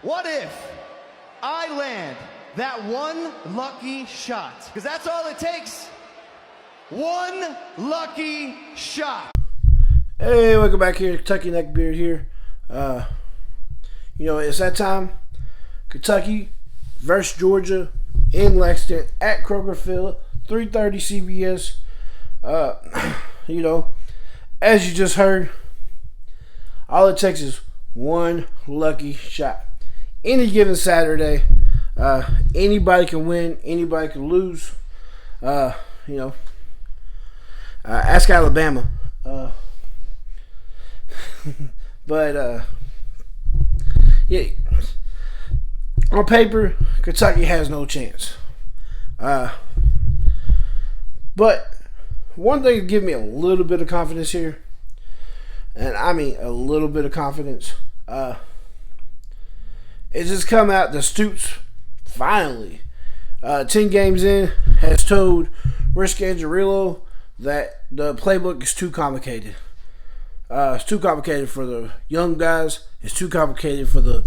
What if I land that one lucky shot? Because that's all it takes. One lucky shot. Hey, welcome back here. Kentucky Neckbeard here. It's that time. Kentucky versus Georgia in Lexington at Kroger Field, 3:30 CBS. As you just heard, all it takes is one lucky shot. Any given Saturday, anybody can win, anybody can lose. Ask Alabama. Yeah, on paper, Kentucky has no chance. But one thing to give me a little bit of confidence here, and I mean a little bit of confidence, it's just come out that Stoops finally, 10 games in, has told Rick Angerillo that the playbook is too complicated. It's too complicated for the young guys. It's too complicated for the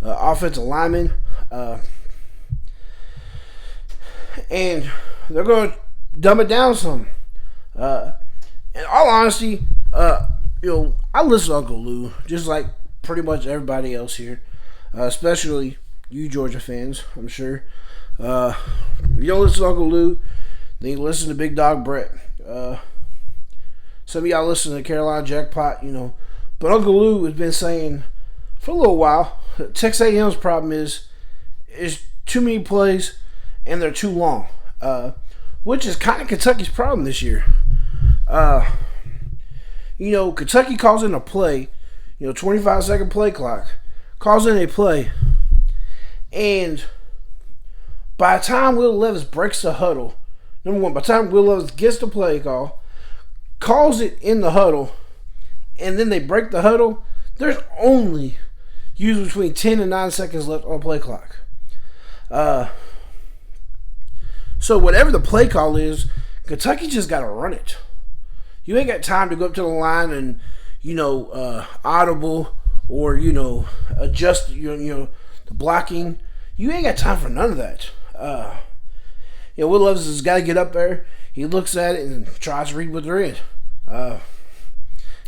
offensive linemen. And they're going to dumb it down some. In all honesty, I listen to Uncle Lou, just like pretty much everybody else here, especially you Georgia fans, I'm sure. You don't listen to Uncle Lou, then you listen to Big Dog Brett. Some of y'all listen to Carolina Jackpot, But Uncle Lou has been saying for a little while, Texas A&M's problem is too many plays and they're too long, which is kind of Kentucky's problem this year. Kentucky calls in a play, 25-second play clock, calls in a play, and by the time Will Levis breaks the huddle, number one, by the time Will Levis gets the play call, calls it in the huddle, and then they break the huddle, there's only usually between 10 and 9 seconds left on the play clock. So whatever the play call is, Kentucky just got to run it. You ain't got time to go up to the line and, audible or, adjust, the blocking. You ain't got time for none of that. Will Levis has got to get up there. He looks at it and tries to read what they're in.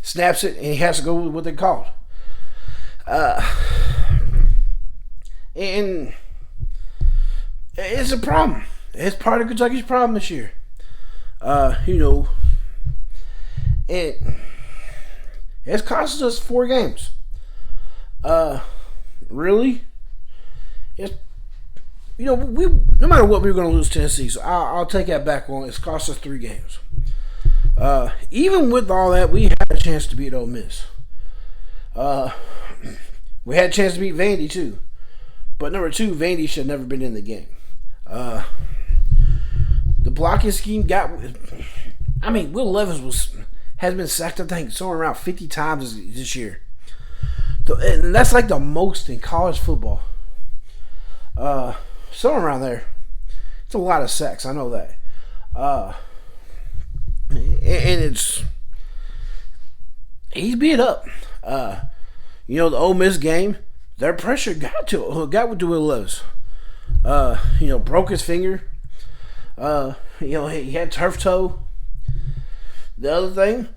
Snaps it, and he has to go with what they called. And it's a problem. It's part of Kentucky's problem this year. And it's costing us 4 games. Really? It's, no matter what, we were going to lose Tennessee, so I'll take that back on. It's cost us 3 games. Even with all that, we had a chance to beat Ole Miss. We had a chance to beat Vandy too, but number 2, Vandy should have never been in the game. The blocking scheme Will Levis has been sacked, I think, somewhere around 50 times this year, and that's like the most in college football. Somewhere around there. It's a lot of sacks, I know that. And he's beat up. The Ole Miss game, their pressure got to Will Levis. Broke his finger. He had turf toe. The other thing,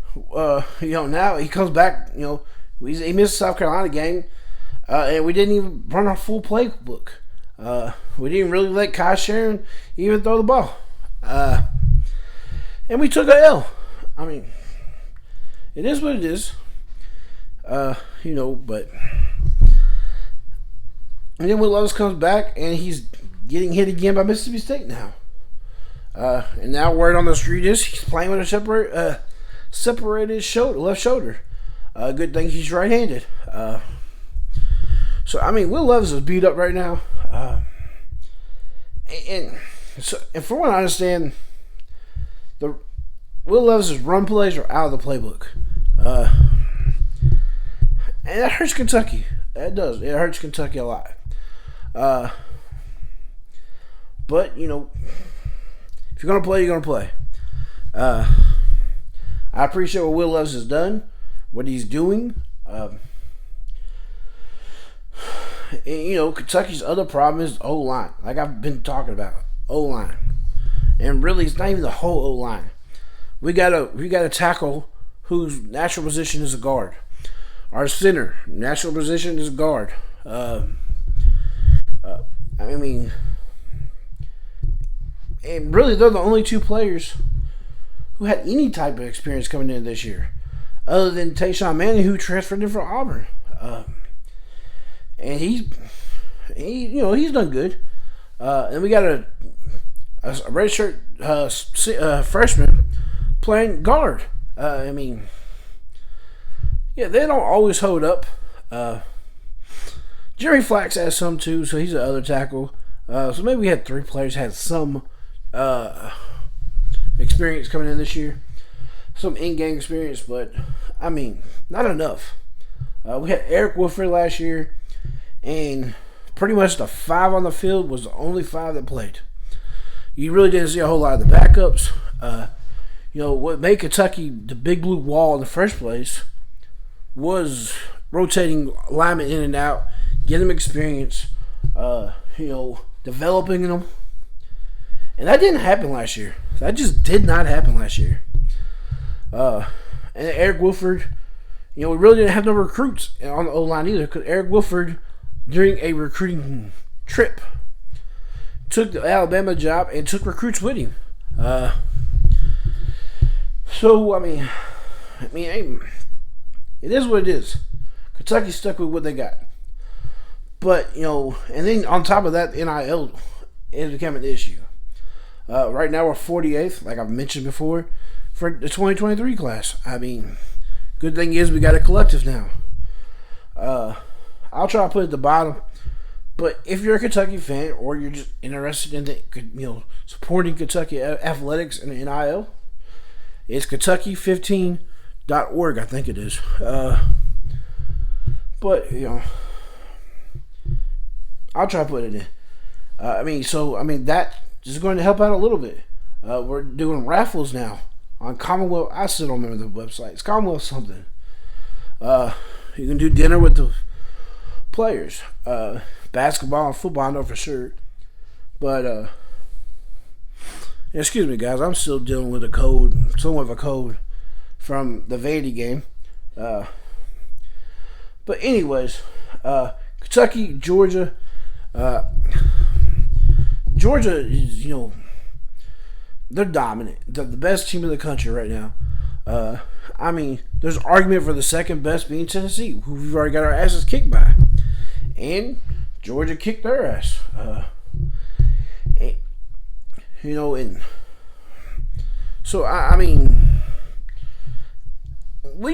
now he comes back. He missed the South Carolina game, and we didn't even run our full playbook. We didn't really let Kai Sharon even throw the ball. And we took a L. I mean, it is what it is. But and then Will Levis comes back and he's getting hit again by Mississippi State now. And now word on the street is he's playing with a separated shoulder, left shoulder. Good thing he's right-handed. So Will Levis is beat up right now. And from what I understand, Will Levis' run plays are out of the playbook. And that hurts Kentucky. That does. It hurts Kentucky a lot. But, if you're going to play, you're going to play. I appreciate what Will Levis has done, what he's doing. Kentucky's other problem is O line. Like I've been talking about, O line, and really it's not even the whole O line. We got a tackle whose natural position is a guard. Our center natural position is a guard. And really they're the only two players who had any type of experience coming in this year, other than Tayshawn Manning, who transferred in from Auburn. And he's done good. And we got a redshirt freshman playing guard. They don't always hold up. Jerry Flax has some too, so he's the other tackle. So maybe we had three players had some experience coming in this year, some in-game experience, but not enough. We had Eric Wolford last year, and pretty much the five on the field was the only five that played. You really didn't see a whole lot of the backups. What made Kentucky the big blue wall in the first place was rotating linemen in and out, getting them experience, developing them. And that didn't happen last year. That just did not happen last year. And Eric Wolford, we really didn't have no recruits on the O-line either, because Eric Wolford, during a recruiting trip, took the Alabama job and took recruits with him. It is what it is. Kentucky stuck with what they got. But, and then on top of that, NIL is becoming an issue. Right now we're 48th, like I've mentioned before, for the 2023 class. Good thing is we got a collective now. I'll try to put it at the bottom. But if you're a Kentucky fan or you're just interested in supporting Kentucky athletics and NIL, it's Kentucky15.org, I think it is. But I'll try to put it in. That is going to help out a little bit. We're doing raffles now on Commonwealth. I still don't remember the website. It's Commonwealth something. You can do dinner with the players. Basketball and football, I know for sure. But excuse me, guys. I'm still dealing with somewhat of a cold from the Vandy game. But anyways, Kentucky, Georgia. Georgia is, they're dominant. They're the best team in the country right now. There's argument for the second best being Tennessee, who we've already got our asses kicked by. And Georgia kicked their ass. What do you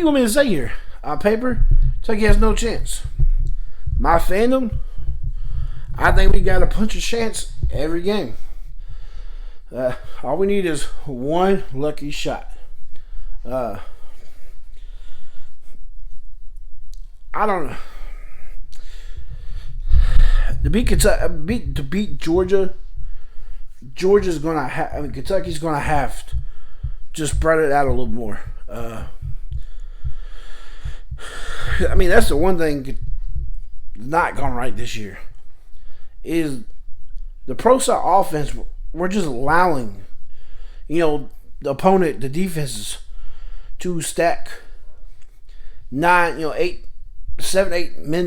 want me to say here? On paper, Kentucky has no chance. My fandom, I think we got a punch of chance every game. All we need is one lucky shot. I don't know. To beat Georgia, Georgia's gonna have. Kentucky's gonna have to just spread it out a little more. That's the one thing not gone right this year is the pro style offense. We're just allowing, the opponent, the defenses, to stack 8 men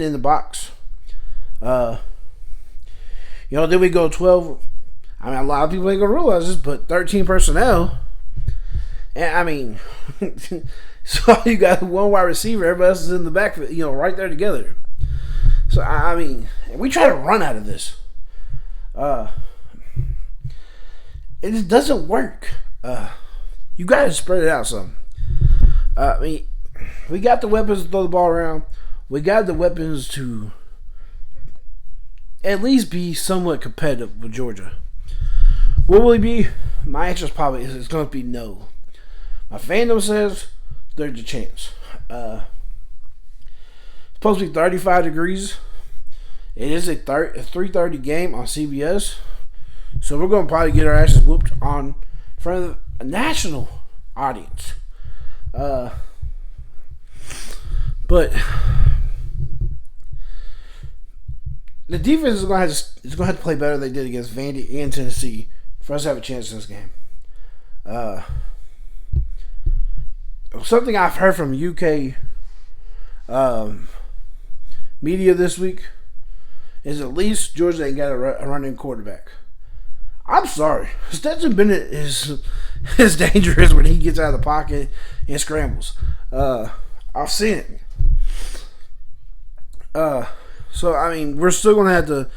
in the box. Then we go 12. A lot of people ain't gonna realize this, but 13 personnel. And so you got one wide receiver, everybody else is in the back, right there together. So we try to run out of this. It just doesn't work. You got to spread it out some. We got the weapons to throw the ball around. We got the weapons to at least be somewhat competitive with Georgia. Will we be? My answer is probably it's going to be no. My fandom says there's a chance. It's supposed to be 35 degrees. It is a 3:30 game on CBS. So we're going to probably get our asses whooped in front of a national audience. But the defense is going to have to play better than they did against Vandy and Tennessee for us to have a chance in this game. Something I've heard from UK media this week is at least Georgia ain't got a running quarterback. I'm sorry. Stetson Bennett is dangerous when he gets out of the pocket and scrambles. I've seen it. So, I mean, we're still going to have to,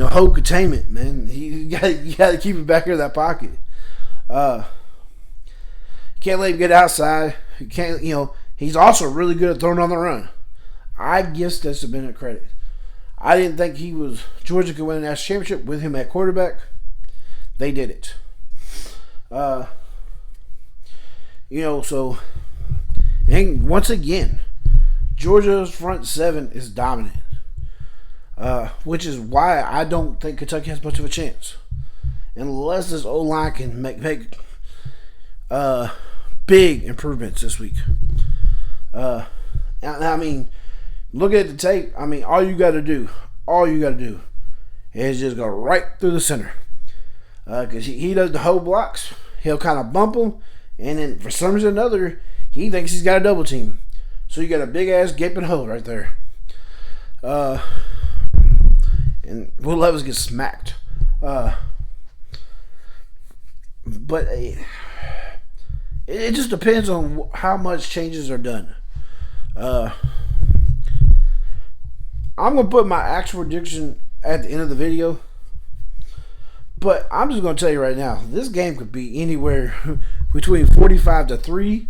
hold containment, man. You got to keep it back in that pocket. Can't let him get outside. You can't, he's also really good at throwing on the run. I give Stetson Bennett credit. I didn't think Georgia could win a national championship with him at quarterback. They did it. And once again, Georgia's front seven is dominant, which is why I don't think Kentucky has much of a chance, unless this O-line can make big improvements this week. I mean, look at the tape. I mean, all you got to do is just go right through the center, because he does the whole blocks. He'll kind of bump them, and then for some reason or another, he thinks he's got a double team. So you got a big ass gaping hole right there. And Will Levis gets smacked. But it just depends on how much changes are done. I'm going to put my actual prediction at the end of the video. But I'm just going to tell you right now, this game could be anywhere between 45-3.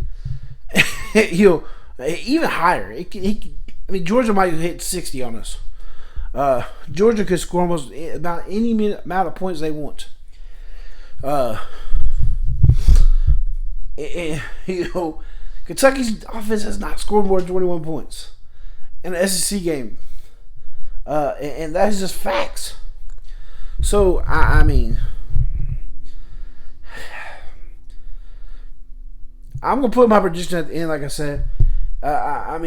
Even higher. Georgia might hit 60 on us. Georgia could score almost about any amount of points they want. Kentucky's offense has not scored more than 21 points in an SEC game. And that is just facts. So, I mean, I'm going to put my prediction at the end, like I said. I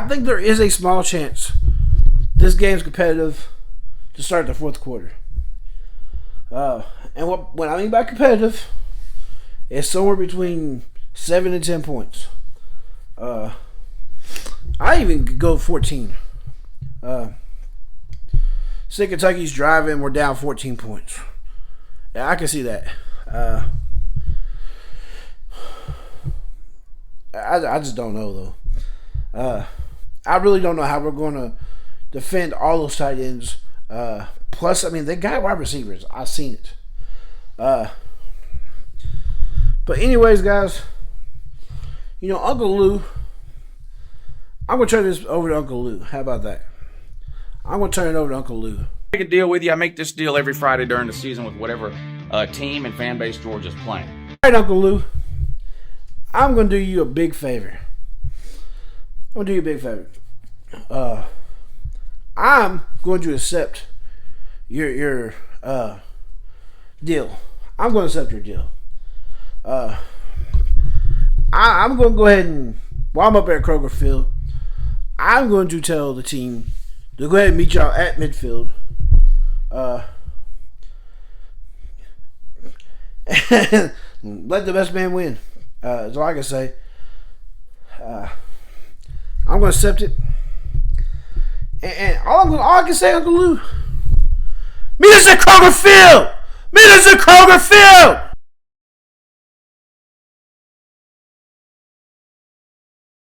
think there is a small chance this game's competitive to start the fourth quarter. And what I mean by competitive is somewhere between 7 and 10 points. I even could go 14. Say Kentucky's driving, we're down 14 points. Yeah, I can see that. I just don't know, though. I really don't know how we're going to defend all those tight ends. Plus, I mean, they got wide receivers. I've seen it. But anyways, guys, Uncle Lou, I'm going to turn this over to Uncle Lou. How about that? I'm going to turn it over to Uncle Lou. Make a deal with you. I make this deal every Friday during the season with whatever team and fan base Georgia's playing. All right, Uncle Lou. I'm going to do you a big favor. I'm going to accept your deal. I'm going to accept your deal. I'm going to go ahead and, while I'm up at Kroger Field, I'm going to tell the team to go ahead and meet y'all at midfield. And let the best man win. That's all I can say. I'm going to accept it. And all I can say, Uncle Lou, meet us at Kroger Field! Meet us at Kroger Field!